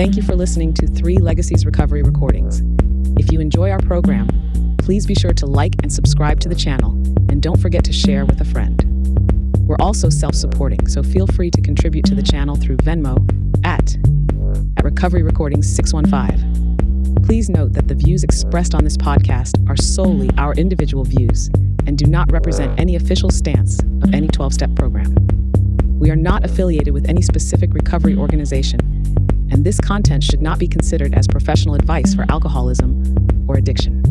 Thank you for listening to 3 Legacies Recovery Recordings. If you enjoy our program, please be sure to like and subscribe to the channel, and don't forget to share with a friend. We're also self-supporting, so feel free to contribute to the channel through Venmo at Recovery Recordings 615. Please note that the views expressed on this podcast are solely our individual views and do not represent any official stance of any 12-step program. We are not affiliated with any specific recovery organization, and this content should not be considered as professional advice for alcoholism or addiction.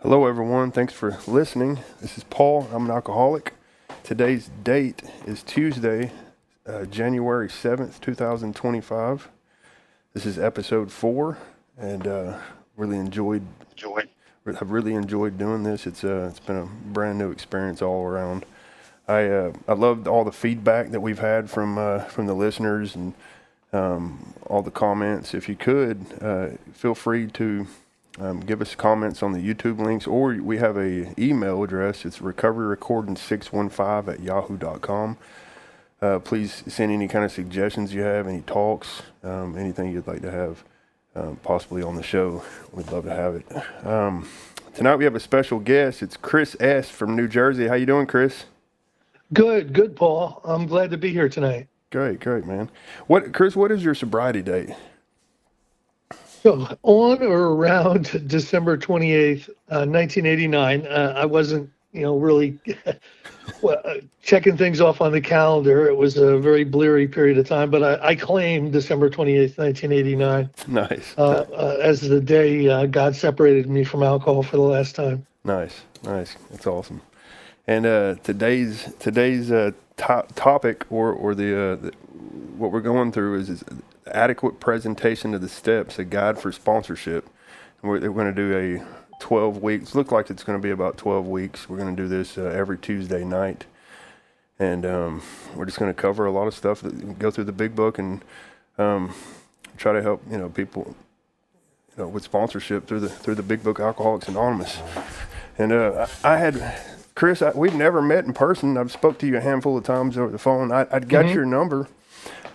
Hello everyone, thanks for listening. This is Paul, I'm an alcoholic. Today's date is Tuesday, January 7th, 2025. This is episode 4, and I've really enjoyed doing this. It's been a brand new experience all around. I loved all the feedback that we've had from the listeners and all the comments. If you could, feel free to give us comments on the YouTube links, or we have a email address. It's recoveryrecording615@yahoo.com. Please send any kind of suggestions you have, any talks, anything you'd like to have possibly on the show. We'd love to have it. Tonight we have a special guest. It's Chris S. from New Jersey. How you doing, Chris? Good, Paul. I'm glad to be here tonight. Great, man. Chris, what is your sobriety date? So on or around December 28th, 1989, I wasn't, really checking things off on the calendar. It was a very bleary period of time, but I claimed December 28th, 1989. Nice. As the day God separated me from alcohol for the last time. Nice. That's awesome. And today's topic or the what we're going through is adequate presentation of the steps, a guide for sponsorship. And we're going to do a 12 weeks. Look like it's going to be about 12 weeks. We're going to do this every Tuesday night, and we're just going to cover a lot of stuff. Go through the big book and try to help people with sponsorship through the big book, Alcoholics Anonymous. And I had Chris. We've never met in person. I've spoke to you a handful of times over the phone. I'd got your number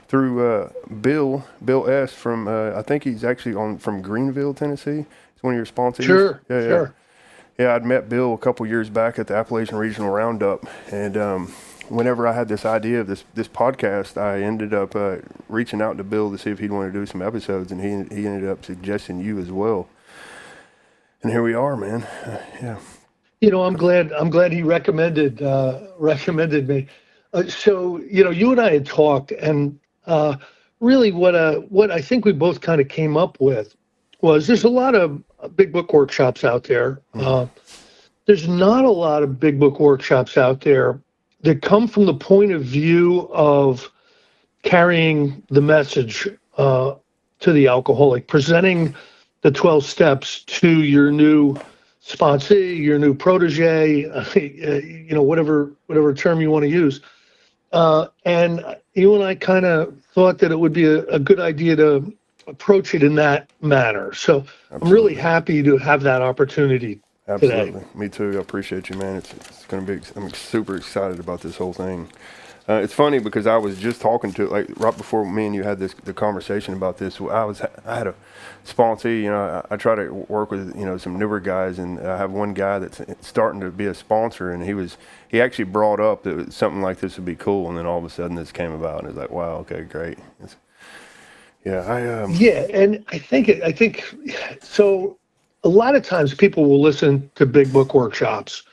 through Bill S. from, I think he's actually from Greenville, Tennessee. He's one of your sponsors. Sure. Yeah, I'd met Bill a couple years back at the Appalachian Regional Roundup. And whenever I had this idea of this podcast, I ended up reaching out to Bill to see if he'd want to do some episodes. And he ended up suggesting you as well. And here we are, man. Yeah. I'm glad he recommended me. So, you and I had talked, and really what I think we both kind of came up with was there's a lot of big book workshops out there. There's not a lot of big book workshops out there that come from the point of view of carrying the message to the alcoholic, presenting the 12 steps to your new sponsee, your new protege, whatever term you want to use. And you and I kind of thought that it would be a good idea to approach it in that manner. So absolutely. I'm really happy to have that opportunity Absolutely. today. Me too. I appreciate you, man. It's going to be, I'm super excited about this whole thing. It's funny because I was just talking to, right before me and you had the conversation about this, I had a sponsee, I try to work with, some newer guys, and I have one guy that's starting to be a sponsor, and he actually brought up that something like this would be cool, and then all of a sudden this came about, and it's like, wow, okay, great. And I think so. A lot of times people will listen to big book workshops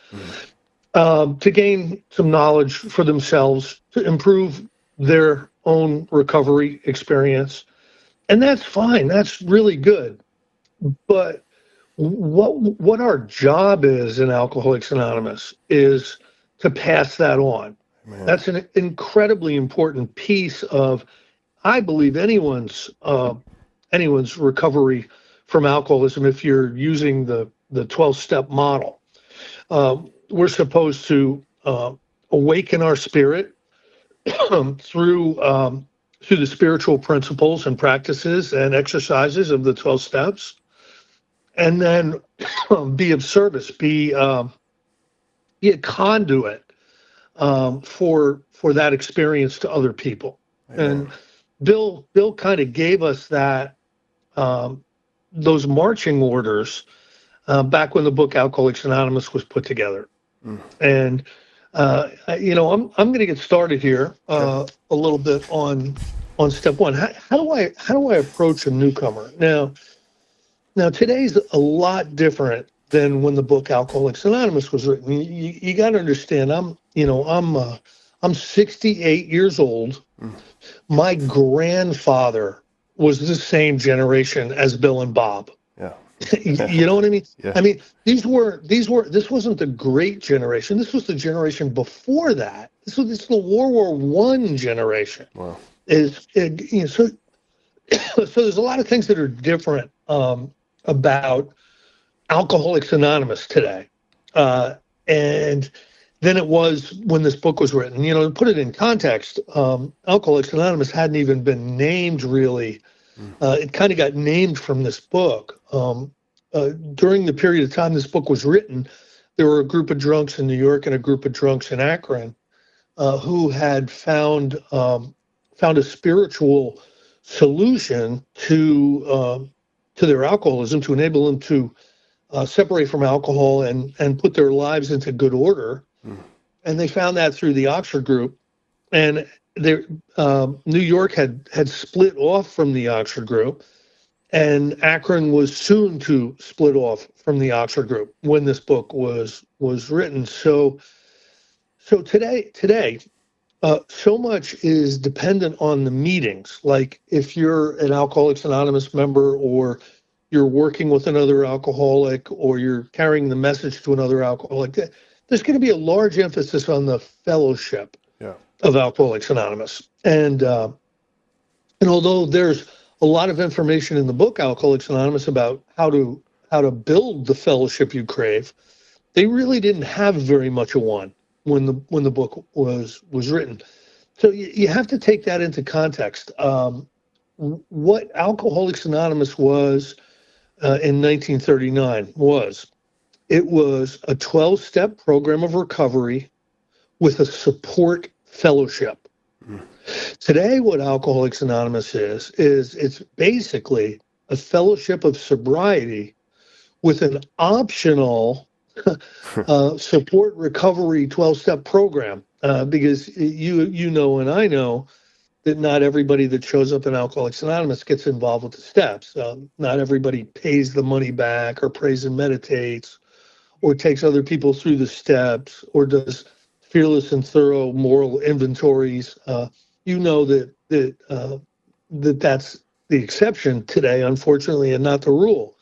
to gain some knowledge for themselves, to improve their own recovery experience. And that's fine. That's really good. But what our job is in Alcoholics Anonymous is to pass that on. Man. That's an incredibly important piece of, I believe, anyone's recovery from alcoholism. If you're using the 12-step model, we're supposed to awaken our spirit through the spiritual principles and practices and exercises of the 12 steps. and then be of service, be a conduit for that experience to other people. Amen. And Bill kind of gave us that those marching orders back when the book Alcoholics Anonymous was put together. Mm. And I'm going to get started here Okay. a little bit on step one. How do I approach a newcomer now? Now today's a lot different than when the book Alcoholics Anonymous was written. You got to understand. I'm 68 years old. Mm. My grandfather was the same generation as Bill and Bob. Yeah. You know what I mean? Yeah. I mean, this wasn't the great generation. This was the generation before that. This is the World War One generation. Wow. So there's a lot of things that are different about Alcoholics Anonymous today, and than it was when this book was written. To put it in context, Alcoholics Anonymous hadn't even been named really. It kind of got named from this book. During the period of time this book was written, there were a group of drunks in New York and a group of drunks in Akron who had found a spiritual solution to their alcoholism, to enable them to separate from alcohol and put their lives into good order. Mm. And they found that through the Oxford group. And New York had split off from the Oxford group, and Akron was soon to split off from the Oxford group when this book was written. So today, so much is dependent on the meetings. Like if you're an Alcoholics Anonymous member, or you're working with another alcoholic, or you're carrying the message to another alcoholic, there's going to be a large emphasis on the fellowship Yeah. of Alcoholics Anonymous. And although there's a lot of information in the book Alcoholics Anonymous about how to build the fellowship you crave, they really didn't have very much of one when the book was written. So you have to take that into context. What Alcoholics Anonymous was in 1939 was a 12-step program of recovery with a support fellowship. Mm. Today, what Alcoholics Anonymous is it's basically a fellowship of sobriety with an optional support recovery 12-step program, because you know and I know that not everybody that shows up in Alcoholics Anonymous gets involved with the steps. Not everybody pays the money back, or prays and meditates, or takes other people through the steps, or does fearless and thorough moral inventories. You know that's the exception today, unfortunately, and not the rule.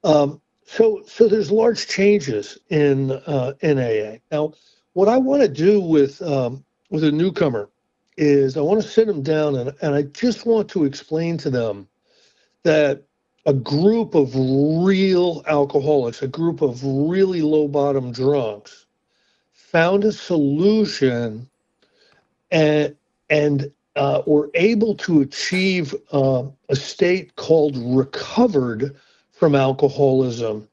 So there's large changes in AA. Now, what I want to do with a newcomer is I want to sit them down and I just want to explain to them that a group of real alcoholics, a group of really low bottom drunks, found a solution and were able to achieve a state called recovered from alcoholism,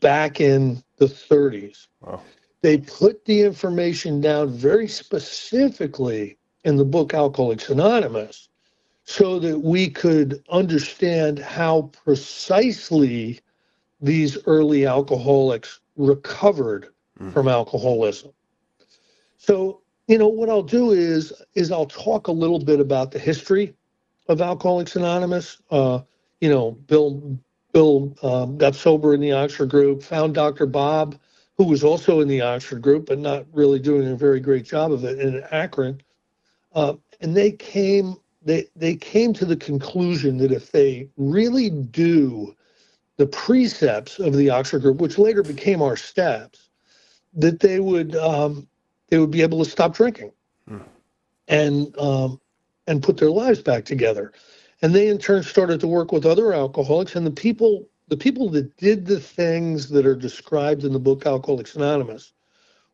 back in the 30s. Wow. They put the information down very specifically in the book Alcoholics Anonymous so that we could understand how precisely these early alcoholics recovered from alcoholism. So, what I'll do is I'll talk a little bit about the history of Alcoholics Anonymous. Bill got sober in the Oxford group, found Dr. Bob, who was also in the Oxford group, but not really doing a very great job of it, in Akron. And they came to the conclusion that if they really do the precepts of the Oxford group, which later became our steps, that they would be able to stop drinking and put their lives back together. And they in turn started to work with other alcoholics, and the people that did the things that are described in the book Alcoholics Anonymous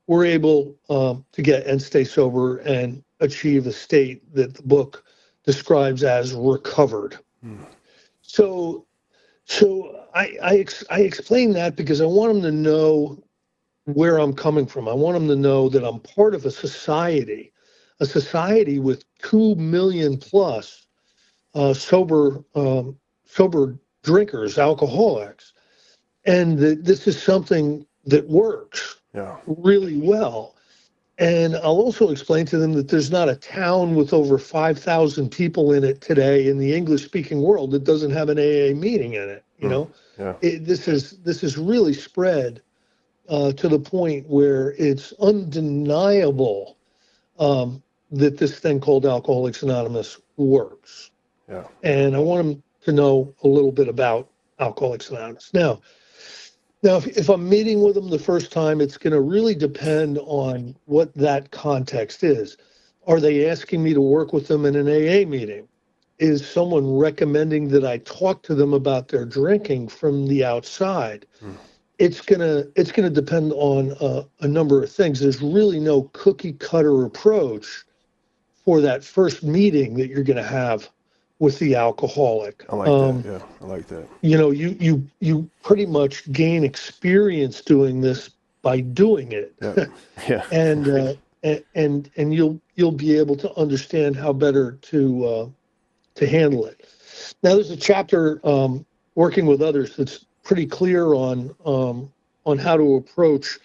were able to get and stay sober and achieve a state that the book describes as recovered. So So I explain that because I want them to know where I'm coming from. I want them to know that I'm part of a society with 2 million plus sober drinkers, alcoholics, and that this is something that works Yeah. really well. And I'll also explain to them that there's not a town with over 5,000 people in it today in the English-speaking world that doesn't have an AA meeting in it. You know, Yeah. this is really spread to the point where it's undeniable that this thing called Alcoholics Anonymous works. Yeah. And I want them to know a little bit about Alcoholics Anonymous. Now, if I'm meeting with them the first time, it's going to really depend on what that context is. Are they asking me to work with them in an AA meeting? Is someone recommending that I talk to them about their drinking from the outside? Mm. It's gonna depend on a number of things. There's really no cookie cutter approach for that first meeting that you're going to have with the alcoholic. I like that. Yeah. I like that. You pretty much gain experience doing this by doing it. Yeah. Yeah. And you'll be able to understand how better to handle it. Now there's a chapter working with others that's pretty clear on how to approach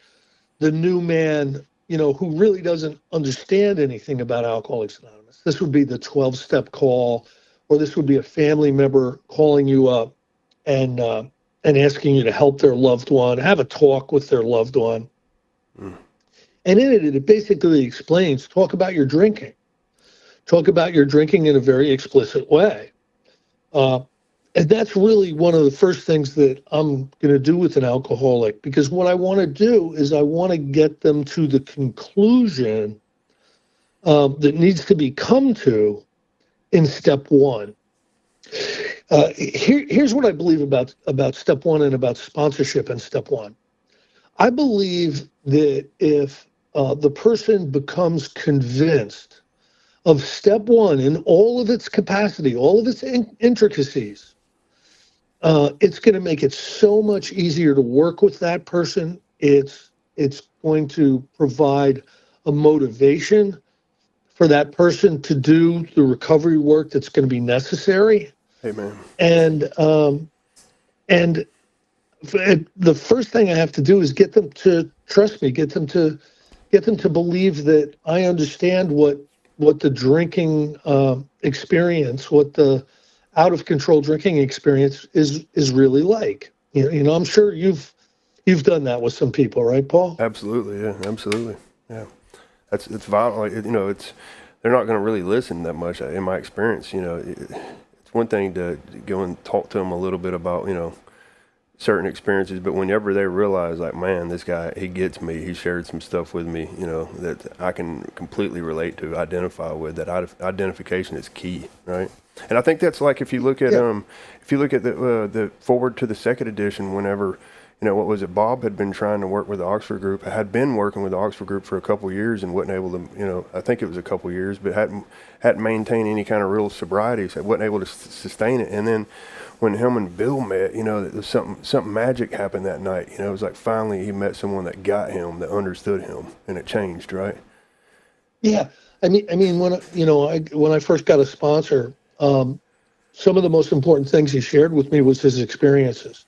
the new man, who really doesn't understand anything about Alcoholics Anonymous. This would be the 12-step call, or this would be a family member calling you up and asking you to help their loved one, have a talk with their loved one. Mm. And in it basically explains, talk about your drinking. Talk about your drinking in a very explicit way. And that's really one of the first things that I'm going to do with an alcoholic, because what I want to do is I want to get them to the conclusion that needs to be come to in step one. Here's what I believe about step one and about sponsorship in step one. I believe that if the person becomes convinced of step one in all of its capacity, all of its intricacies, it's going to make it so much easier to work with that person. It's going to provide a motivation for that person to do the recovery work that's going to be necessary. Amen. And the first thing I have to do is get them to trust me, get them to believe that I understand what the drinking experience, what the out of control drinking experience is really like. I'm sure you've done that with some people, right, Paul? Absolutely. Yeah. Absolutely. Yeah. It's vital. Like, it's they're not going to really listen that much. In my experience, it's one thing to go and talk to them a little bit about certain experiences, but whenever they realize, like, man, this guy, he gets me, he shared some stuff with me, that I can completely relate to, identify with, that identification is key, right? And I think that's like, if you look at the forward to the second edition, whenever, what was it, Bob had been trying to work with the Oxford group, had been working with the Oxford group for a couple of years and wasn't able to, I think it was a couple of years, but hadn't maintained any kind of real sobriety, so wasn't able to sustain it. And then when him and Bill met, there was something magic happened that night. It was like finally he met someone that got him, that understood him, and it changed, right? Yeah, I mean when I first got a sponsor, some of the most important things he shared with me was his experiences,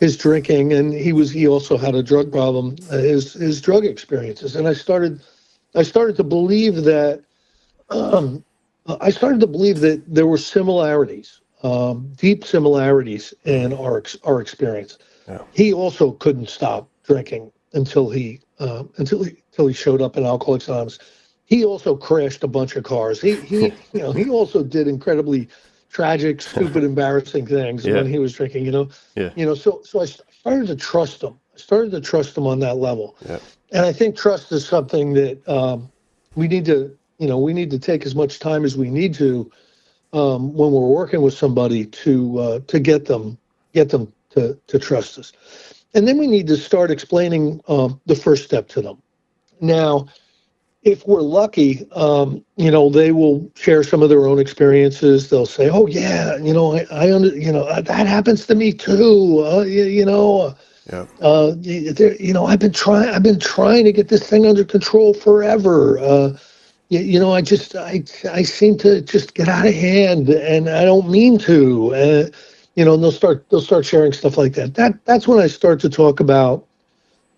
his drinking, and he also had a drug problem, his drug experiences, and I started to believe that there were similarities. Deep similarities in our experience. Yeah. He also couldn't stop drinking until he showed up in Alcoholics Anonymous. He also crashed a bunch of cars. He also did incredibly tragic, stupid, embarrassing things when he was drinking. Yeah. So I started to trust him. I started to trust him on that level. Yeah. And I think trust is something that we need to take as much time as we need to. When we're working with somebody to get them to trust us, and then we need to start explaining the first step to them. Now, if we're lucky, they will share some of their own experiences. They'll say, "Oh yeah, that happens to me too." Yeah. I've been trying to get this thing under control forever. I seem to just get out of hand, and I don't mean to. And they'll start sharing stuff like that. That's when I start to talk about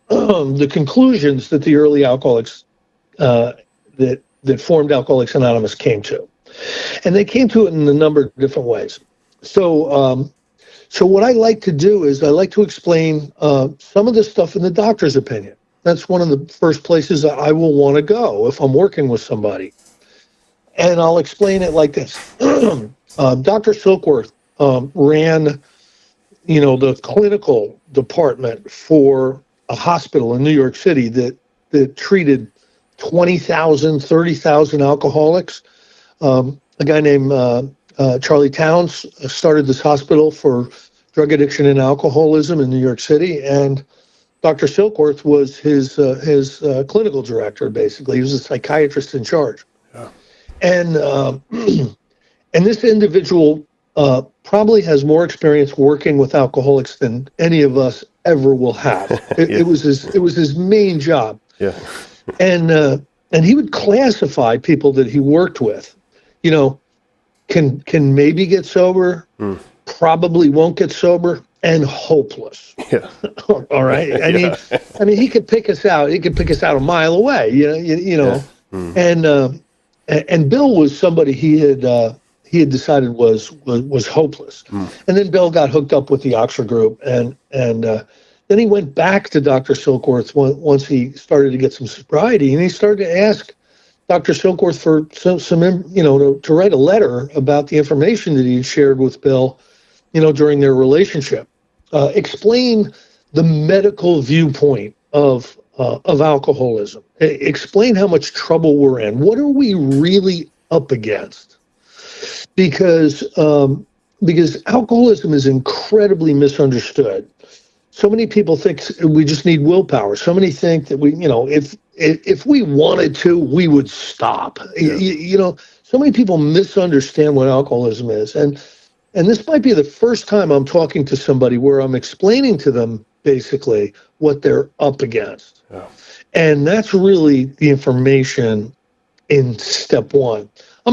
the conclusions that the early alcoholics uh, that formed Alcoholics Anonymous came to, and they came to it in a number of different ways. So what I like to do is I like to explain some of this stuff in the doctor's opinion. That's one of the first places that I will want to go if I'm working with somebody, and I'll explain it like this. Dr. Silkworth ran, the clinical department for a hospital in New York City that treated 20,000, 30,000 alcoholics. A guy named Charlie Towns started this hospital for drug addiction and alcoholism in New York City, and Dr. Silkworth was his clinical director. Basically, he was a psychiatrist in charge. Yeah. And and this individual probably has more experience working with alcoholics than any of us ever will have. It was his main job. Yeah. And he would classify people that he worked with. Can maybe get sober, probably won't get sober, and hopeless. Yeah. All right. I mean, he could pick us out. He could pick us out a mile away. Yeah. And Bill was somebody he had decided was hopeless. And then Bill got hooked up with the Oxford group, and then he went back to Dr. Silkworth once he started to get some sobriety, and he started to ask Dr. Silkworth for some to write a letter about the information that he had shared with Bill, during their relationship. Explain the medical viewpoint of alcoholism. Explain how much trouble we're in. What are we really up against? Because alcoholism is incredibly misunderstood. So many people think we just need willpower. So many think that if we wanted to, we would stop. Yeah. So many people misunderstand what alcoholism is, and this might be the first time I'm talking to somebody where I'm explaining to them basically what they're up against. Yeah. And that's really the information in step one. I'm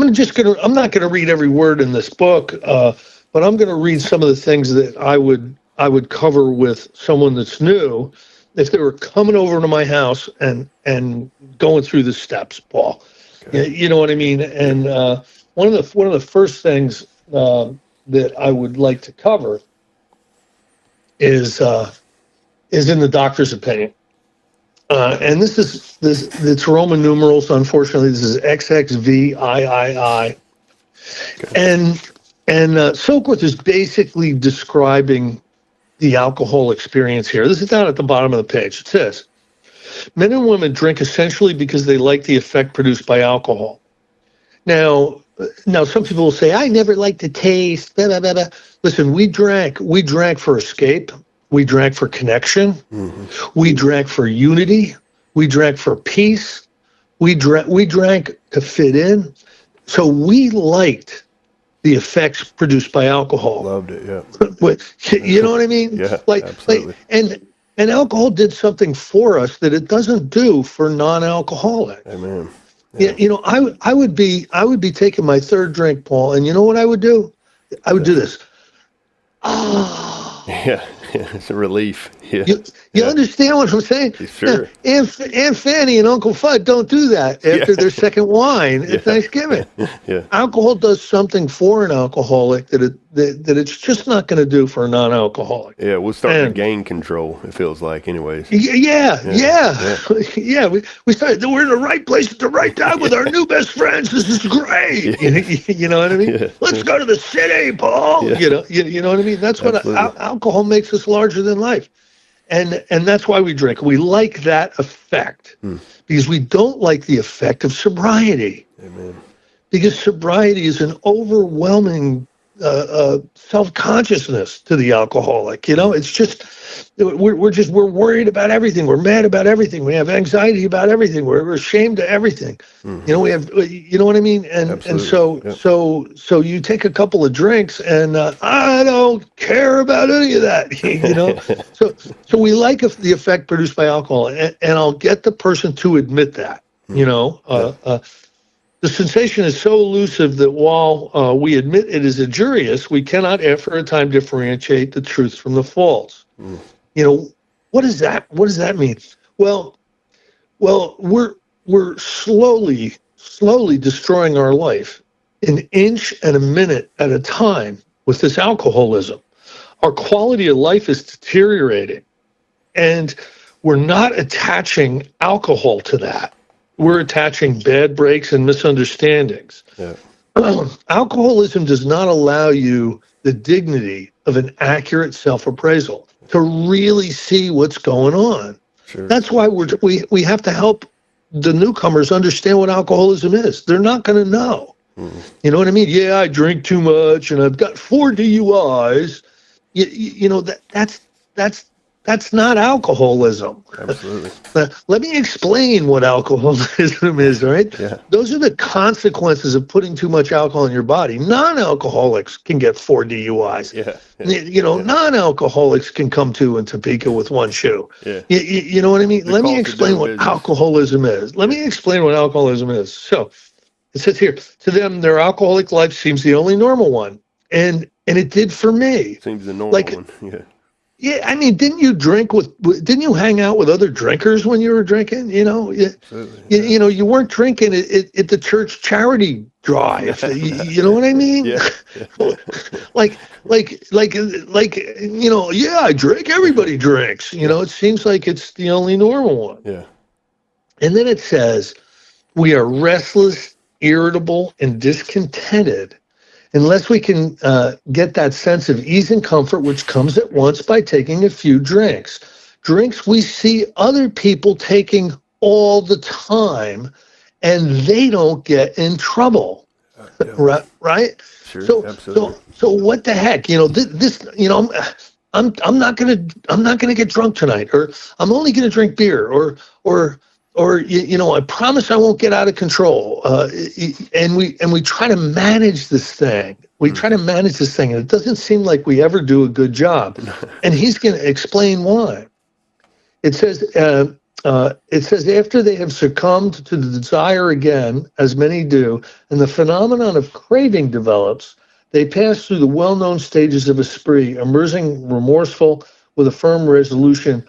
not gonna read every word in this book, but I'm gonna read some of the things that I would cover with someone that's new if they were coming over to my house and going through the steps, Paul. Okay. You know what I mean? And one of the first things that I would like to cover is in the doctor's opinion. And it's Roman numerals. Unfortunately, this is XXVIII. Okay. And Silkworth is basically describing the alcohol experience here. This is down at the bottom of the page. It says, men and women drink essentially because they like the effect produced by alcohol. Now, some people will say, I never liked the taste, blah, blah, blah, blah. Listen, we drank for escape. We drank for connection. Mm-hmm. We drank for unity. We drank for peace. We drank to fit in. So we liked the effects produced by alcohol. Loved it, yeah. You know what I mean? Yeah, absolutely. And alcohol did something for us that it doesn't do for non-alcoholics. Amen. Yeah. I would be taking my third drink, Paul, and you know what I would do? I would do this. Yeah, it's a relief. Yeah. You understand what I'm saying? Sure. Aunt Fanny and Uncle Fudd don't do that after their second wine at Thanksgiving. Yeah. Alcohol does something for an alcoholic that it's just not going to do for a non-alcoholic. Yeah, we'll start to gain control, it feels like, anyways. Yeah. We started, we're in the right place at the right time with our new best friends. This is great. Yeah. You know what I mean? Yeah. Let's go to the city, Paul. Yeah. You know what I mean? That's what alcohol makes us larger than life. And that's why we drink. We like that effect because we don't like the effect of sobriety. Amen. Because sobriety is an overwhelming self-consciousness to the alcoholic. It's just we're worried about everything. We're mad about everything. We have anxiety about everything. We're ashamed of everything. We have, you know what I mean? And Absolutely. so Yep. so you take a couple of drinks, and I don't care about any of that. So we like the effect produced by alcohol, and I'll get the person to admit that. The sensation is so elusive that while we admit it is injurious, we cannot, after a time, differentiate the truth from the false. What does that mean? Well, we're slowly destroying our life an inch and a minute at a time with this alcoholism. Our quality of life is deteriorating, and we're not attaching alcohol to that. We're attaching bad breaks and misunderstandings. Yeah. Alcoholism does not allow you the dignity of an accurate self-appraisal to really see what's going on. Sure. That's why we have to help the newcomers understand what alcoholism is. They're not going to know. You know what I mean? Yeah, I drink too much and I've got 4 DUIs. That's not alcoholism. Absolutely. Let me explain what alcoholism is, right? Yeah. Those are the consequences of putting too much alcohol in your body. Non-alcoholics can get 4 DUIs. Yeah. Non-alcoholics can come to in Topeka with 1 shoe. Yeah. You know what I mean? Let me explain what alcoholism is. Let me explain what alcoholism is. So it says here, to them, their alcoholic life seems the only normal one. And it did for me. Seems the normal one. Yeah. Yeah, I mean, didn't you hang out with other drinkers when you were drinking? Absolutely. You weren't drinking at the church charity drive. You know what I mean? Yeah. like, yeah, I drink. Everybody drinks. It seems like it's the only normal one. Yeah. And then it says, we are restless, irritable, and discontented unless we can get that sense of ease and comfort, which comes at once by taking a few drinks. Drinks we see other people taking all the time, and they don't get in trouble. Yeah. Right? Sure. Absolutely. So what the heck? I'm not gonna get drunk tonight, or I'm only gonna drink beer, or I promise I won't get out of control. And we try to manage this thing. And it doesn't seem like we ever do a good job. And he's going to explain why. It says after they have succumbed to the desire again, as many do, and the phenomenon of craving develops, they pass through the well-known stages of a spree, emerging remorseful with a firm resolution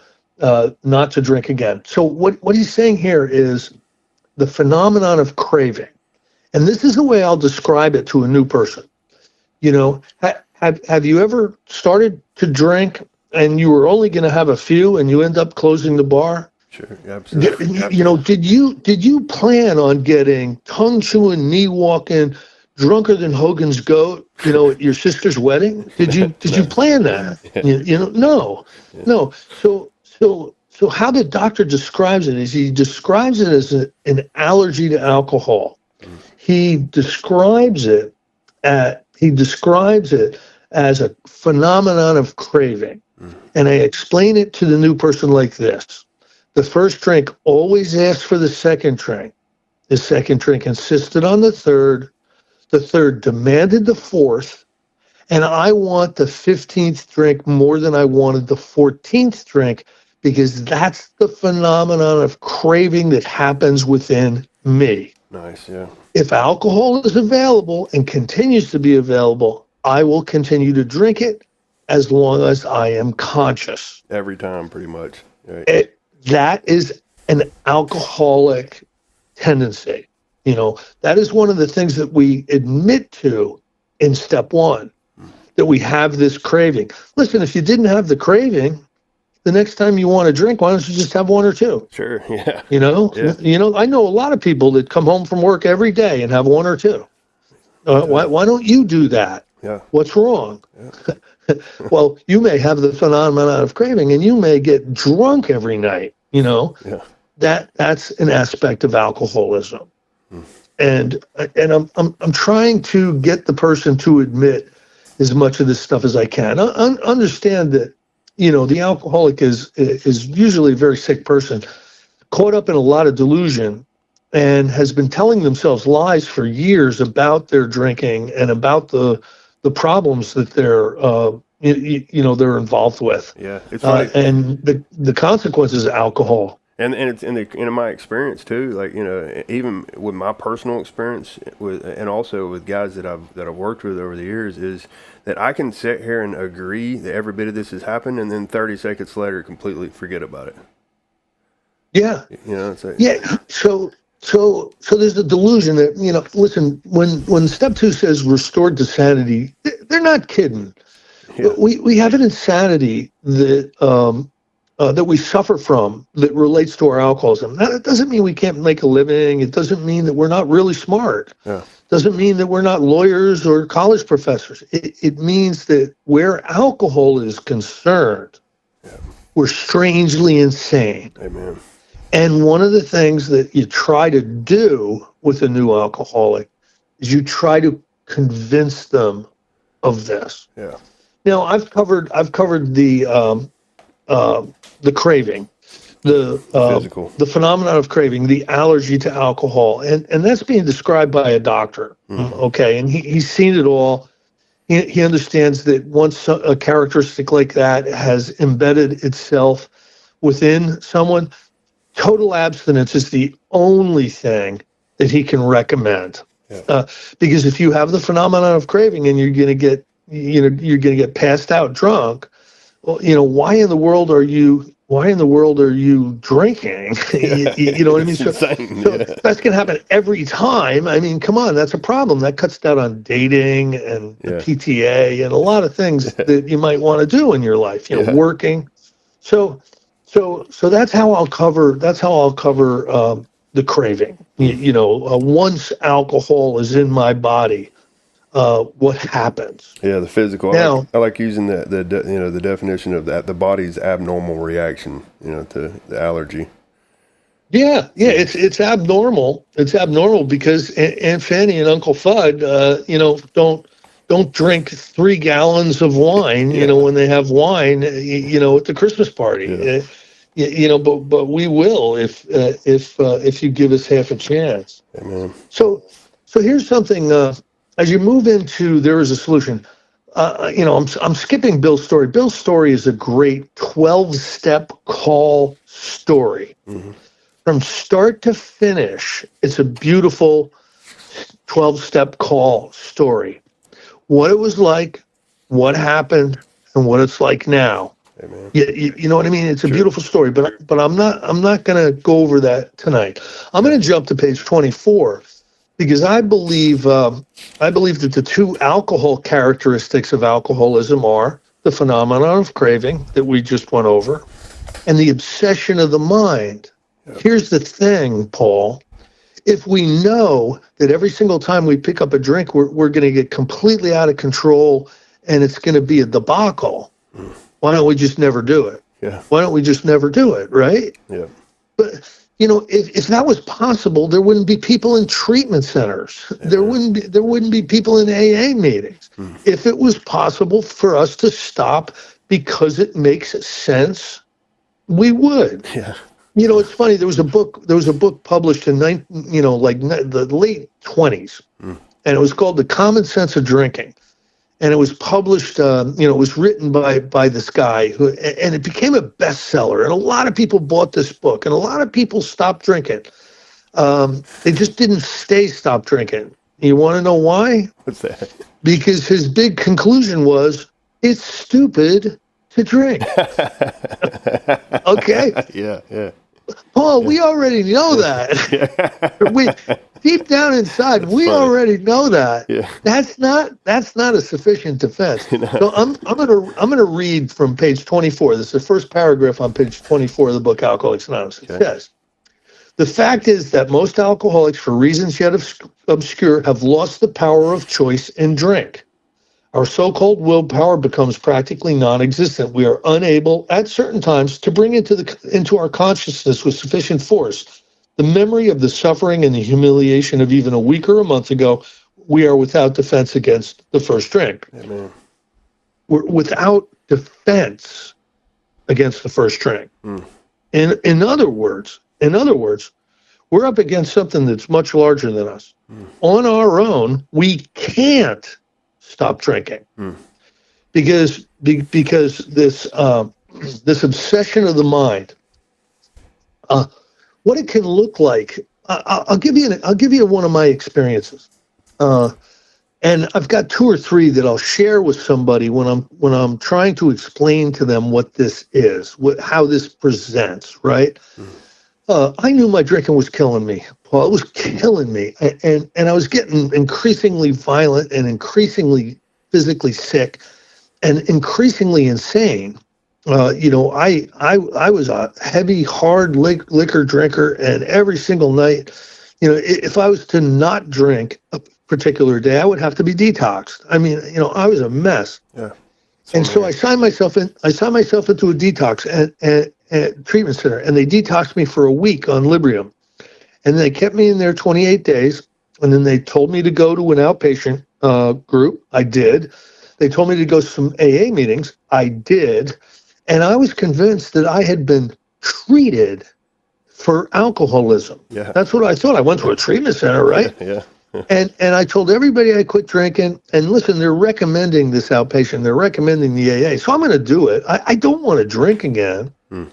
not to drink again. So what he's saying here is the phenomenon of craving. And this is the way I'll describe it to a new person. Have you ever started to drink and you were only going to have a few and you end up closing the bar? Sure, absolutely. Did you plan on getting tongue-chewing, knee-walking, drunker than Hogan's goat, at your sister's wedding? Did you plan that? No. So how the doctor describes it is he describes it as an allergy to alcohol. He describes it as a phenomenon of craving. And I explain it to the new person like this. The first drink always asked for the second drink. The second drink insisted on the third. The third demanded the fourth. And I want the 15th drink more than I wanted the 14th drink, because that's the phenomenon of craving that happens within me. Nice, yeah. If alcohol is available and continues to be available, I will continue to drink it as long as I am conscious. Every time, pretty much. Right. That is an alcoholic tendency. That is one of the things that we admit to in step 1, that we have this craving. Listen, if you didn't have the craving, the next time you want to drink, why don't you just have 1 or 2? Sure, yeah. Yeah. I know a lot of people that come home from work every day and have 1 or 2. Why don't you do that? Yeah. What's wrong? Yeah. Well, you may have the phenomenon of craving, and you may get drunk every night. Yeah. That's an aspect of alcoholism. And I'm trying to get the person to admit as much of this stuff as I can. Understand that, the alcoholic is usually a very sick person, caught up in a lot of delusion, and has been telling themselves lies for years about their drinking and about the problems that they're involved with. Yeah, it's funny. And the consequences of alcohol. And it's in my experience too, like, even with my personal experience and also with guys that I've worked with over the years, is that I can sit here and agree that every bit of this has happened, and then 30 seconds later completely forget about it. Yeah. It's like, Yeah. So there's a delusion that, listen, when step 2 says restored to sanity, they're not kidding. yeah, We have an insanity that we suffer from that relates to our alcoholism. That doesn't mean we can't make a living. It doesn't mean that we're not really smart. yeah, Doesn't mean that we're not lawyers or college professors. It means that where alcohol is concerned, we're strangely insane. amen. And one of the things that you try to do with a new alcoholic is you try to convince them of this. Yeah, Now, I've covered the craving, physical, the phenomenon of craving, the allergy to alcohol, and that's being described by a doctor. Okay, and he's seen it all. He understands that once a characteristic like that has embedded itself within someone, total abstinence is the only thing that he can recommend. Yeah. Because if you have the phenomenon of craving and you're going to get passed out drunk, well, why in the world are you drinking? You know what I mean? So that's going to happen every time. I mean, come on, that's a problem. That cuts down on dating and the PTA and a lot of things that you might want to do in your life. Working. So that's how I'll cover. The craving. Once alcohol is in my body, what happens? Yeah, the physical. Now, I like using the definition of that, the body's abnormal reaction, to the allergy. Yeah, it's abnormal. It's abnormal because Aunt Fanny and Uncle Fudd, don't drink 3 gallons of wine, when they have wine, at the Christmas party. Yeah. But we will if you give us half a chance. Amen. So here's something. As you move into there is a solution. I'm skipping Bill's story. Bill's story is a great 12-step call story. Mm-hmm. From start to finish, it's a beautiful 12-step call story. What it was like, what happened, and what it's like now. Amen. You know what I mean? It's a beautiful story, but I'm not going to go over that tonight. I'm going to jump to page 24 because I believe that the 2 alcohol characteristics of alcoholism are the phenomenon of craving that we just went over and the obsession of the mind. Yep. Here's the thing, Paul. If we know that every single time we pick up a drink, we're going to get completely out of control and it's going to be a debacle, why don't we just never do it? Yeah. Why don't we just never do it, right? Yeah. But, if that was possible, there wouldn't be people in treatment centers. Yeah. There wouldn't be people in AA meetings. If it was possible for us to stop because it makes sense, we would. Yeah. It's funny. There was a book published in the late 20s, and it was called The Common Sense of Drinking. And it was published, it was written by this guy and it became a bestseller. And a lot of people bought this book and a lot of people stopped drinking. They just didn't stop drinking. You want to know why? What's that? Because his big conclusion was, it's stupid to drink. Okay? Yeah. Paul, we already know that. We deep down inside, That's we funny. already know that. Yeah. That's not a sufficient defense. So I'm gonna read from page 24. This is the first paragraph on page 24 of the book Alcoholics Anonymous. It says, the fact is that most alcoholics, for reasons yet obscure, have lost the power of choice in drink. Our so-called willpower becomes practically non-existent. We are unable, at certain times, to bring into our consciousness with sufficient force the memory of the suffering and the humiliation of even a week or a month ago. We are without defense against the first drink. Amen. without defense against the first drink. In other words, we're up against something that's much larger than us. On our own, we can't stop drinking because this this obsession of the mind. What it can look like. I'll give you one of my experiences, and I've got two or three that I'll share with somebody when I'm trying to explain to them what this is, how this presents. Right? I knew my drinking was killing me, Paul. It was killing me, and I was getting increasingly violent and increasingly physically sick and increasingly insane. I was a heavy, hard liquor drinker, and every single night, if I was to not drink a particular day, I would have to be detoxed. I mean, I was a mess. Yeah. And so I signed myself into a detox and treatment center, and they detoxed me for a week on Librium, and they kept me in there 28 days, and then they told me to go to an outpatient group. I did. They told me to go to some AA meetings. I did. And I was convinced that I had been treated for alcoholism. Yeah. That's what I thought. I went to a treatment center, right? Yeah. And I told everybody I quit drinking. And listen, they're recommending this outpatient. They're recommending the AA. So I'm going to do it. I don't want to drink again. And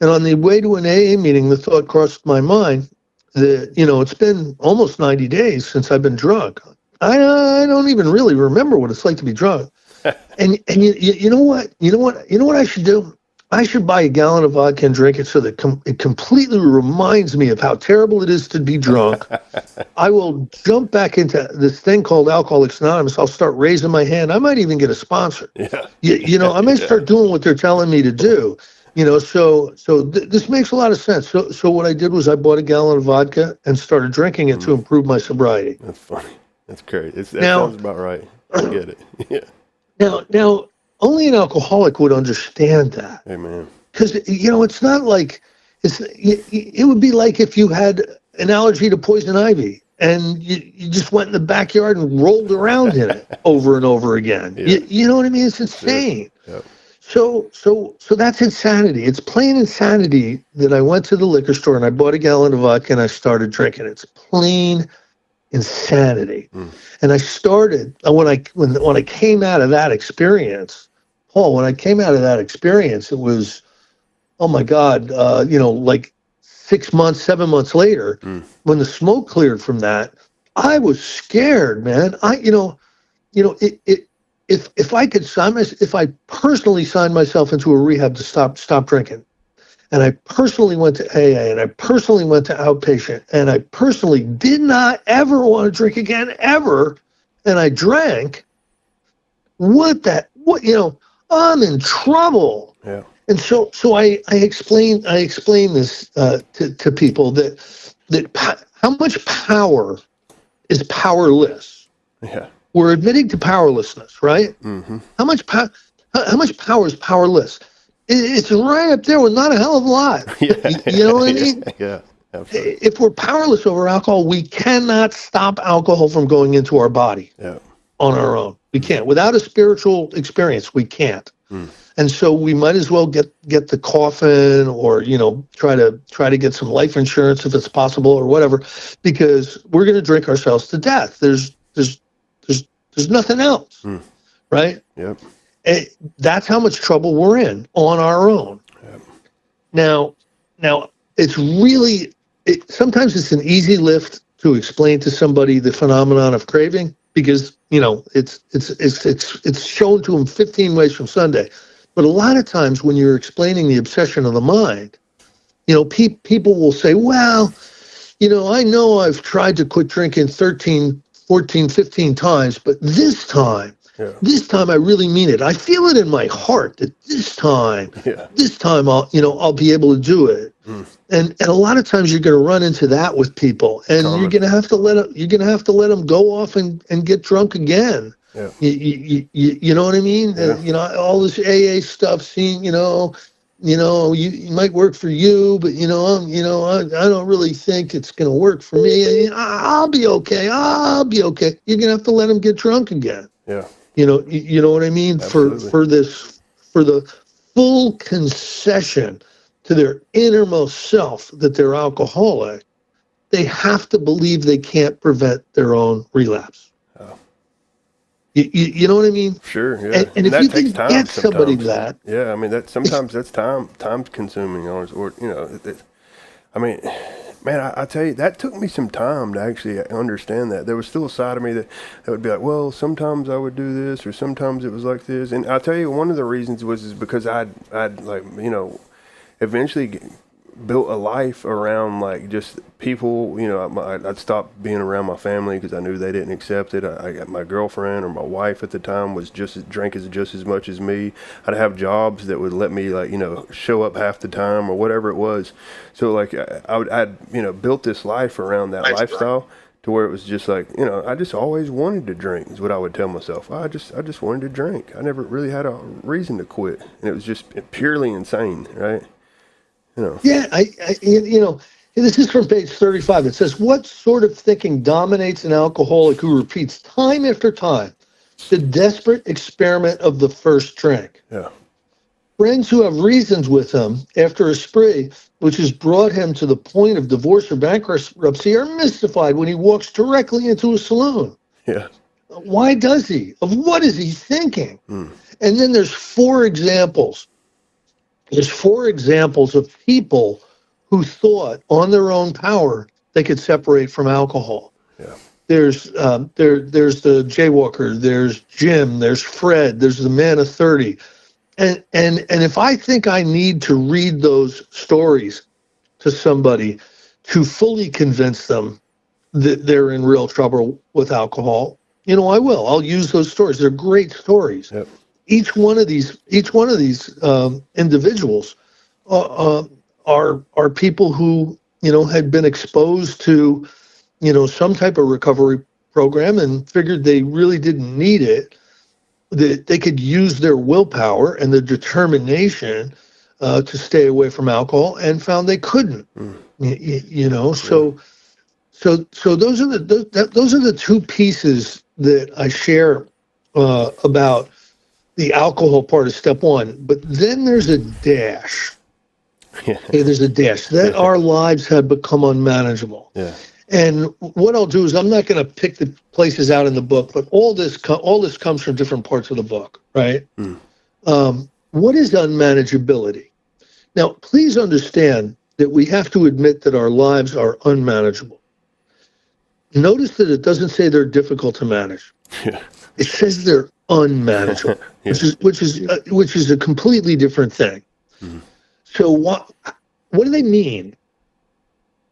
on the way to an AA meeting, the thought crossed my mind that, it's been almost 90 days since I've been drunk. I don't even really remember what it's like to be drunk. And you know what I should do? I should buy a gallon of vodka and drink it so that it completely reminds me of how terrible it is to be drunk. I will jump back into this thing called Alcoholics Anonymous. I'll start raising my hand. I might even get a sponsor. Yeah. I might start doing what they're telling me to do. This makes a lot of sense. So what I did was I bought a gallon of vodka and started drinking it to improve my sobriety. That's funny. That's great. That sounds about right. I get it. Yeah. Now, only an alcoholic would understand that. Amen. Because, it's not like, it would be like if you had an allergy to poison ivy and you just went in the backyard and rolled around in it over and over again. Yeah. You know what I mean? It's insane. Yep. So that's insanity. It's plain insanity that I went to the liquor store and I bought a gallon of vodka and I started drinking. It's plain insanity. And I started when I came out of that experience, Paul. When I came out of that experience, it was, oh my God, like 6 months, 7 months later, when the smoke cleared from that, I was scared, man. If I personally signed myself into a rehab to stop drinking, and I personally went to AA, and I personally went to outpatient, and I personally did not ever want to drink again, ever, and I drank, I'm in trouble. Yeah. And so I explain this to people that how much power is powerless. Yeah. We're admitting to powerlessness, right? Mm-hmm. How much power is powerless? It's right up there with not a hell of a lot. Yeah. You know what I mean? Yeah. Absolutely. If we're powerless over alcohol, we cannot stop alcohol from going into our body on our own. We can't. Without a spiritual experience, we can't. And so we might as well get the coffin, or try to get some life insurance if it's possible, or whatever, because we're going to drink ourselves to death. There's nothing else, right? Yep. That's how much trouble we're in on our own. Yep. Now it's really sometimes it's an easy lift to explain to somebody the phenomenon of craving, because it's shown to them 15 ways from Sunday. But a lot of times when you're explaining the obsession of the mind, people will say, well, I know I've tried to quit drinking 13, 14, 15 times, but this time I really mean it. I feel it in my heart that this time I'll be able to do it. And a lot of times you're going to run into that with people, and you're going to have to let them go off and get drunk again. Yeah. You know what I mean? Yeah. All this AA stuff, you might work for you, but I don't really think it's going to work for me. I'll be okay. You're going to have to let them get drunk again. Yeah. You know what I mean? Absolutely. For the full concession to their innermost self that they're alcoholic, they have to believe they can't prevent their own relapse. Oh, You know what I mean? sure, yeah, And and if you that takes can get time somebody sometimes. that, Yeah, I mean that sometimes that's time consuming, or I mean, man, I tell you, that took me some time to actually understand that. There was still a side of me that would be like, well, sometimes I would do this, or sometimes it was like this. And I tell you, one of the reasons is because I'd like, eventually built a life around like just people. I'd stop being around my family because I knew they didn't accept it. I got my girlfriend or my wife at the time was drank just as much as me. I'd have jobs that would let me like show up half the time or whatever it was. So like I'd built this life around that lifestyle to where it was just like I just always wanted to drink is what I would tell myself. I just wanted to drink. I never really had a reason to quit, and it was just purely insane, right? yeah, this is from page 35. It says, what sort of thinking dominates an alcoholic who repeats time after time the desperate experiment of the first drink? Yeah. Friends who have reasons with him after a spree, which has brought him to the point of divorce or bankruptcy, are mystified when he walks directly into a saloon. Yeah. Why does he? Of what is he thinking? Mm. And then there's four examples. There's four examples of people who thought on their own power they could separate from alcohol. Yeah. There's there's the jaywalker, there's Jim, there's Fred, there's the man of 30. And if I think I need to read those stories to somebody to fully convince them that they're in real trouble with alcohol, I will. I'll use those stories. They're great stories. Yep. Each one of these individuals are people who had been exposed to some type of recovery program and figured they really didn't need it, that they could use their willpower and the determination to stay away from alcohol, and found they couldn't. So those are the two pieces that I share about the alcohol part of step one. But then there's a dash. Yeah. Okay, there's a dash that our lives had become unmanageable. Yeah. And what I'll do is I'm not going to pick the places out in the book, but all this comes from different parts of the book, right? Mm. What is unmanageability? Now, please understand that we have to admit that our lives are unmanageable. Notice that it doesn't say they're difficult to manage. Yeah. It says they're unmanageable, Yeah. which is a completely different thing. Mm. So what do they mean?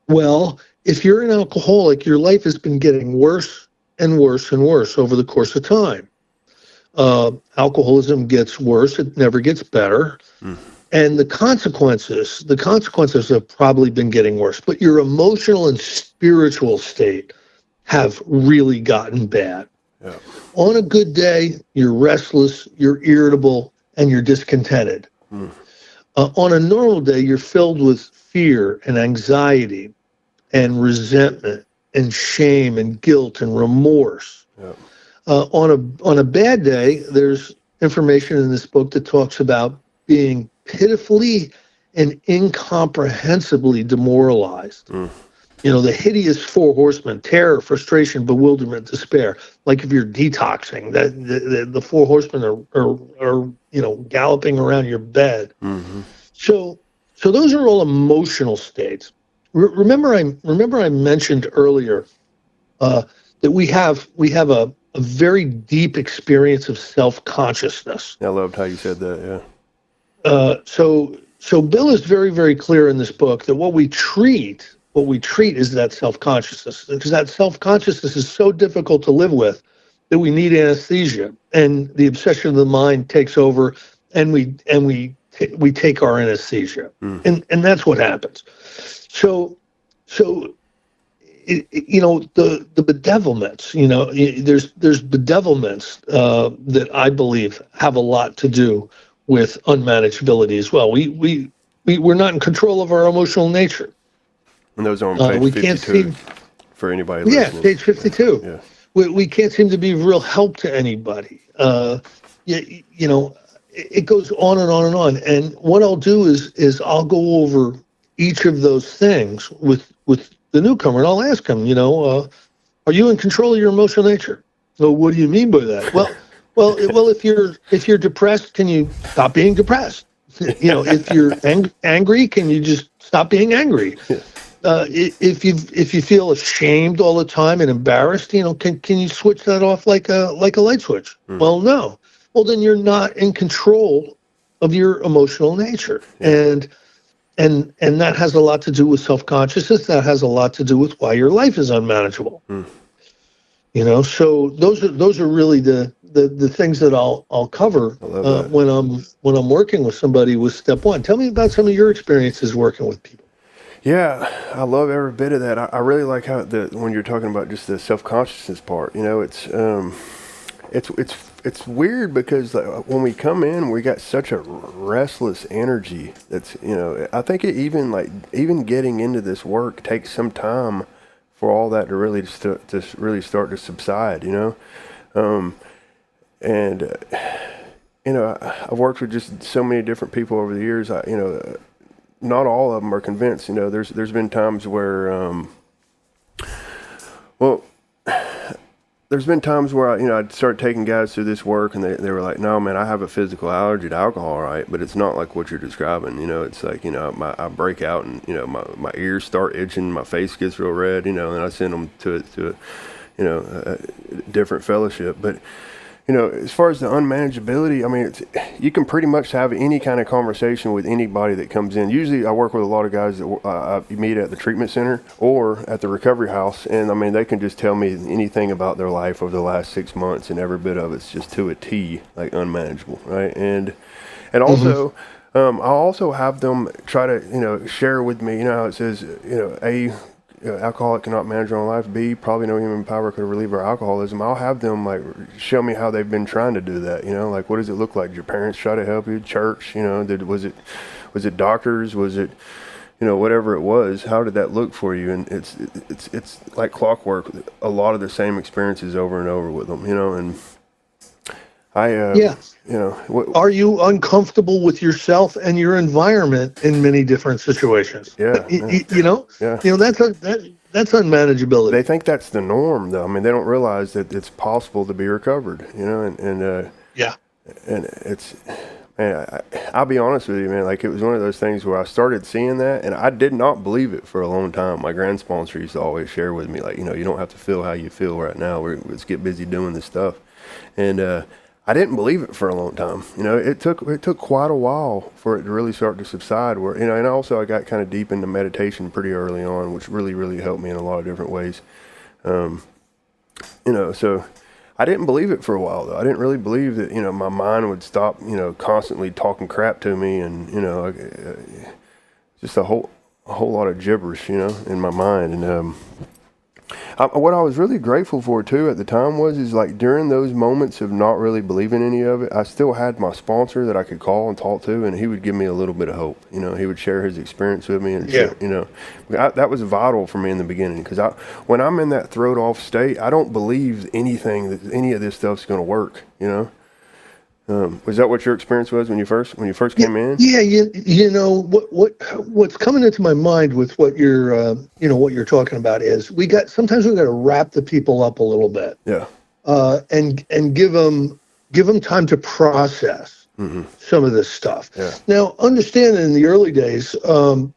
Well, if you're an alcoholic, your life has been getting worse and worse and worse over the course of time. Alcoholism gets worse; it never gets better. Mm. And the consequences have probably been getting worse. But your emotional and spiritual state have really gotten bad. Yeah. On a good day, you're restless, you're irritable, and you're discontented. Mm. On a normal day, you're filled with fear and anxiety and resentment and shame and guilt and remorse. Yeah. On a bad day, there's information in this book that talks about being pitifully and incomprehensibly demoralized. Mm. The hideous four horsemen: terror, frustration, bewilderment, despair. Like if you're detoxing, the four horsemen are galloping around your bed. Mm-hmm. So those are all emotional states. Remember I mentioned earlier that we have a very deep experience of self-consciousness. I loved how you said that. Yeah. So Bill is very, very clear in this book that what we treat is that self-consciousness, because that self-consciousness is so difficult to live with that we need anesthesia, and the obsession of the mind takes over, and we take our anesthesia, and that's what happens. So the bedevilments, there's bedevilments that I believe have a lot to do with unmanageability as well. We're not in control of our emotional nature. And those are on page 52 for anybody listening. Yeah, page 52. Yeah. we can't seem to be of real help to anybody. You know, it goes on and on and on. And what I'll do is I'll go over each of those things with the newcomer, and I'll ask him, are you in control of your emotional nature? So what do you mean by that? Well, if you're depressed, can you stop being depressed? If you're angry, can you just stop being angry? If you feel ashamed all the time and embarrassed, can you switch that off like a light switch? Well, no. Well, then you're not in control of your emotional nature, and that has a lot to do with self-consciousness. That has a lot to do with why your life is unmanageable. So those are really the things that I'll cover when I'm working with somebody with step one. Tell me about some of your experiences working with people. Yeah, I love every bit of that. I really like how when you're talking about just the self-consciousness part, it's weird because when we come in, we got such a restless energy. That's I think it even getting into this work takes some time for all that to really really start to subside. I've worked with just so many different people over the years. Not all of them are convinced. There's been times where, there's been times where I'd start taking guys through this work, and they were like, "No, man, I have a physical allergy to alcohol, right? But it's not like what you're describing. It's like I break out, and my ears start itching, my face gets real red, and I send them to a different fellowship, but." As far as the unmanageability, you can pretty much have any kind of conversation with anybody that comes in. Usually I work with a lot of guys that I meet at the treatment center or at the recovery house. And they can just tell me anything about their life over the last 6 months, and every bit of it's just to a T, like unmanageable. Right. And also, I'll also have them try to, share with me, how it says, alcoholic cannot manage their own life. B, probably no human power could relieve our alcoholism. I'll have them show me how they've been trying to do that. What does it look like? Did your parents try to help you? Church? Was it doctors? Was it, whatever it was? How did that look for you? And it's like clockwork. A lot of the same experiences over and over with them. And are you uncomfortable with yourself and your environment in many different situations? Yeah. That's unmanageability. They think that's the norm, though. They don't realize that it's possible to be recovered. And it's, man, I'll be honest with you, man. It was one of those things where I started seeing that, and I did not believe it for a long time. My grand sponsor used to always share with me, you don't have to feel how you feel right now. Let's get busy doing this stuff, and I didn't believe it for a long time. It took quite a while for it to really start to subside. Where and also I got kind of deep into meditation pretty early on, which really, really helped me in a lot of different ways. So I didn't believe it for a while though. I didn't really believe that my mind would stop constantly talking crap to me, and just a whole lot of gibberish in my mind. And what I was really grateful for too at the time is during those moments of not really believing any of it, I still had my sponsor that I could call and talk to, and he would give me a little bit of hope. He would share his experience with me, and that was vital for me in the beginning, because when I'm in that thrown off state, I don't believe anything that any of this stuff's going to work. Was that what your experience was when you first came in? Yeah, what's coming into my mind with what you're talking about is sometimes we got to wrap the people up a little bit. Yeah. And give them time to process some of this stuff. Yeah. Now, understand that in the early days,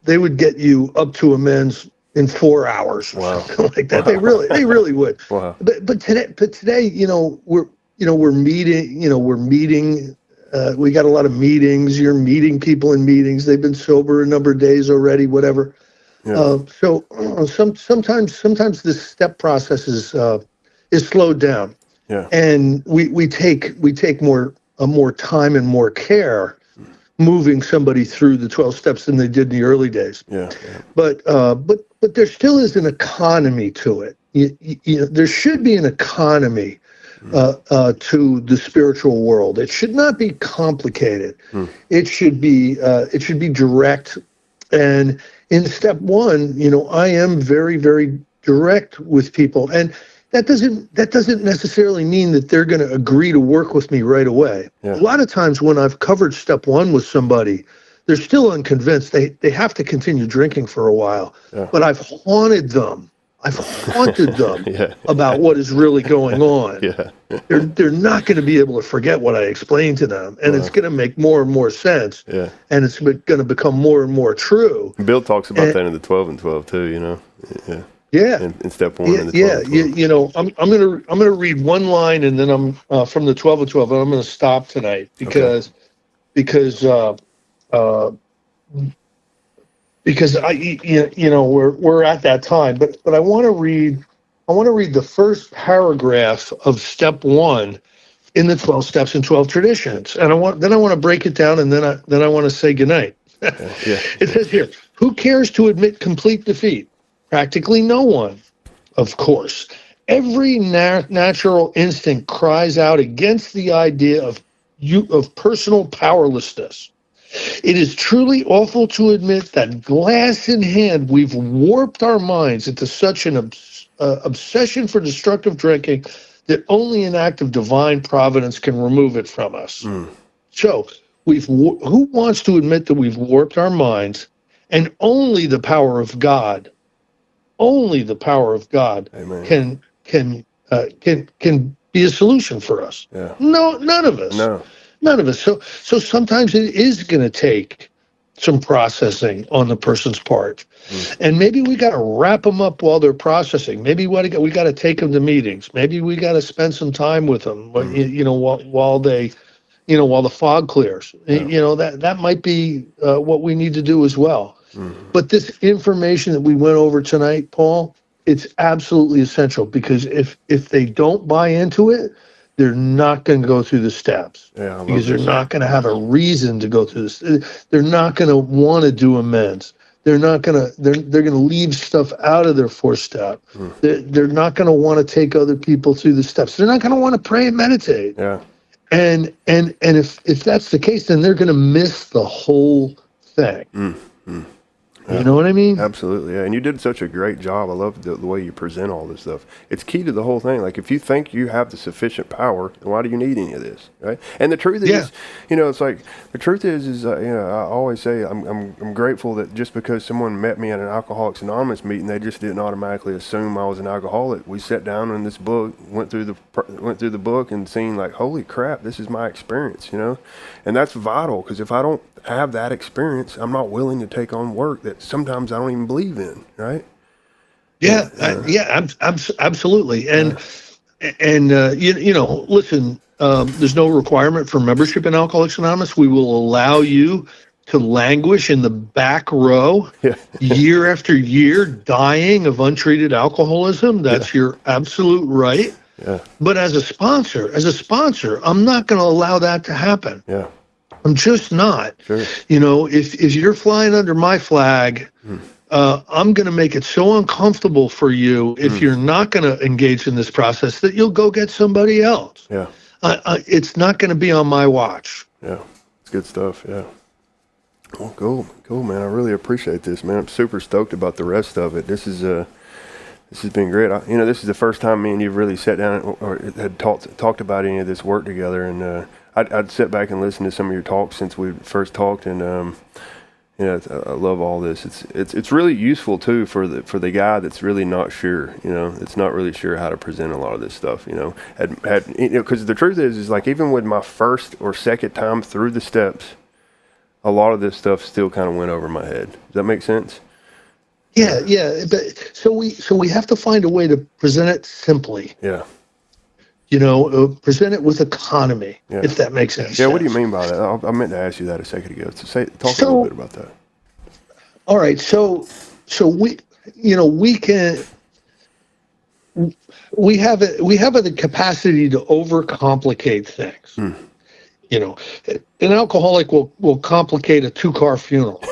they would get you up to amends in 4 hours or something like that. Wow. They really would. Wow. But today, we're meeting. We got a lot of meetings. You're meeting people in meetings. They've been sober a number of days already, whatever. Yeah. Sometimes this step process is slowed down. Yeah. And we take more time and more care moving somebody through the 12 steps than they did in the early days. Yeah. But there still is an economy to it. There should be an economy to the spiritual world. It should not be complicated. It should be direct. And in step one, I am very, very direct with people. And that doesn't necessarily mean that they're going to agree to work with me right away. Yeah. A lot of times when I've covered step one with somebody, they're still unconvinced. They have to continue drinking for a while, Yeah. but I've haunted them. I've haunted them Yeah. about what is really going on. Yeah. They're not going to be able to forget what I explained to them, and it's going to make more and more sense. Yeah. And it's going to become more and more true. Bill talks about that in the 12 and 12 too, you know. Yeah. Yeah. In step one and the 12 Yeah, and 12. you know, I'm gonna read one line, and then I'm from the 12 and 12, and I'm gonna stop tonight because I you know we're at that time, but I want to read the first paragraph of step one in the 12 steps and 12 traditions, and I want to break it down, and then I want to say goodnight. Yeah. It says here, who cares to admit complete defeat? Practically no one, of course. Every natural instinct cries out against the idea of personal powerlessness. It is truly awful to admit that, glass in hand, we've warped our minds into such an obsession for destructive drinking that only an act of divine providence can remove it from us. So, who wants to admit that we've warped our minds, and only the power of God, Amen. can be a solution for us. Yeah. No, none of us. No. None of us. So sometimes it is going to take some processing on the person's part, and maybe we got to wrap them up while they're processing. Maybe we got to take them to meetings. Maybe we got to spend some time with them. You know, while they, you know, while the fog clears. Yeah. You know, that might be what we need to do as well. But this information that we went over tonight, Paul, it's absolutely essential, because if they don't buy into it, they're not going to go through the steps, because they're not going to have a reason to go through this. They're not going to want to do amends. They're not going to. They're going to leave stuff out of their fourth step. They're not going to want to take other people through the steps. They're not going to want to pray and meditate. Yeah. And if that's the case, then they're going to miss the whole thing. You know what I mean? Absolutely, yeah. And you did such a great job. I love the way you present all this stuff. It's key to the whole thing. Like, if you think you have the sufficient power, then why do you need any of this, right? And the truth is, you know, it's like, the truth is you know, I always say I'm grateful that just because someone met me at an Alcoholics Anonymous meeting, they just didn't automatically assume I was an alcoholic. We sat down in this book, went through the book, and seen, like, holy crap, this is my experience, you know? And that's vital, because if I don't have that experience, I'm not willing to take on work that sometimes I don't even believe in, right? Absolutely. And you know, listen, there's no requirement for membership in Alcoholics Anonymous. We will allow you to languish in the back row year after year, dying of untreated alcoholism. That's your absolute right. Yeah. But as a sponsor, I'm not going to allow that to happen. Yeah. I'm just not. Sure. You know, if you're flying under my flag, I'm going to make it so uncomfortable for you if you're not going to engage in this process that you'll go get somebody else. Yeah. It's not going to be on my watch. Yeah. It's good stuff. Yeah. Well, cool, man. I really appreciate this, man. I'm super stoked about the rest of it. This has been great. You know, this is the first time me and you've really sat down or had talked about any of this work together, and I'd sit back and listen to some of your talks since we first talked, and you know, I love all this. It's really useful too for the guy that's really not sure. You know, it's not really sure how to present a lot of this stuff. You know, because the truth is like, even with my first or second time through the steps, a lot of this stuff still kind of went over my head. Does that make sense? Yeah. But so we have to find a way to present it simply. Yeah. You know, present it with economy, if that makes sense. Yeah, what do you mean by that? I meant to ask you that a second ago. So talk a little bit about that. All right, so we, you know, we have the capacity to overcomplicate things. You know, an alcoholic will complicate a 2-car funeral,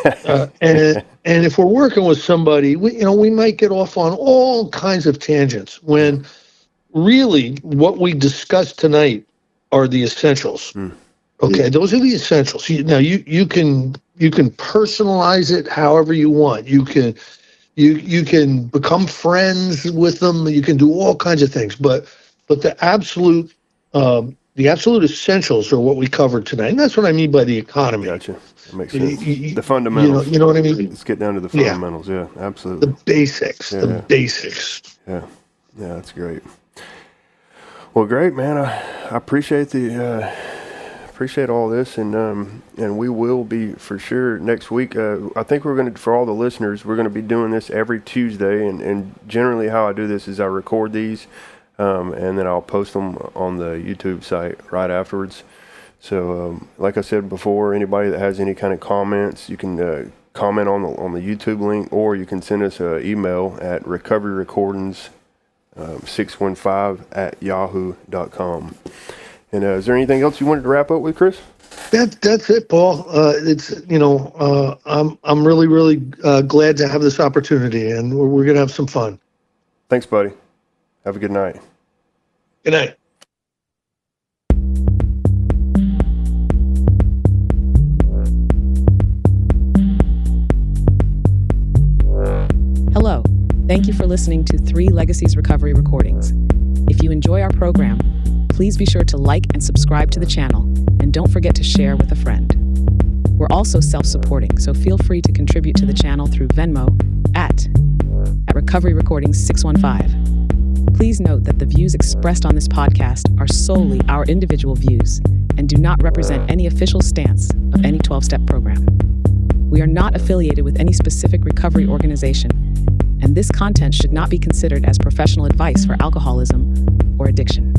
and if we're working with somebody, we might get off on all kinds of tangents when really what we discussed tonight are the essentials. Okay, those are the essentials. Now you can personalize it however you want. You can You can become friends with them. You can do all kinds of things, but the absolute essentials are what we covered tonight, and that's what I mean by the economy. Gotcha. That makes You, sense. you, The fundamentals. you know what I mean? Let's get down to the Yeah, fundamentals. Yeah, the absolutely. basics. Yeah, The yeah. basics. Yeah, that's great. Well, great, man. I appreciate appreciate all this, and we will be for sure next week. I think we're gonna, for all the listeners, we're gonna be doing this every Tuesday, and generally how I do this is I record these, and then I'll post them on the YouTube site right afterwards. So, like I said before, anybody that has any kind of comments, you can comment on the YouTube link, or you can send us an email at recoveryrecordings 615@yahoo.com. And is there anything else you wanted to wrap up with, Chris? That's it, Paul. I'm really glad to have this opportunity, and we're gonna have some fun. Thanks, buddy. Have a good night. Good night. Hello. Thank you for listening to 3 Legacies Recovery Recordings. If you enjoy our program, please be sure to like and subscribe to the channel, and don't forget to share with a friend. We're also self-supporting, so feel free to contribute to the channel through Venmo at Recovery Recordings 615. Please note that the views expressed on this podcast are solely our individual views and do not represent any official stance of any 12-step program. We are not affiliated with any specific recovery organization, and this content should not be considered as professional advice for alcoholism or addiction.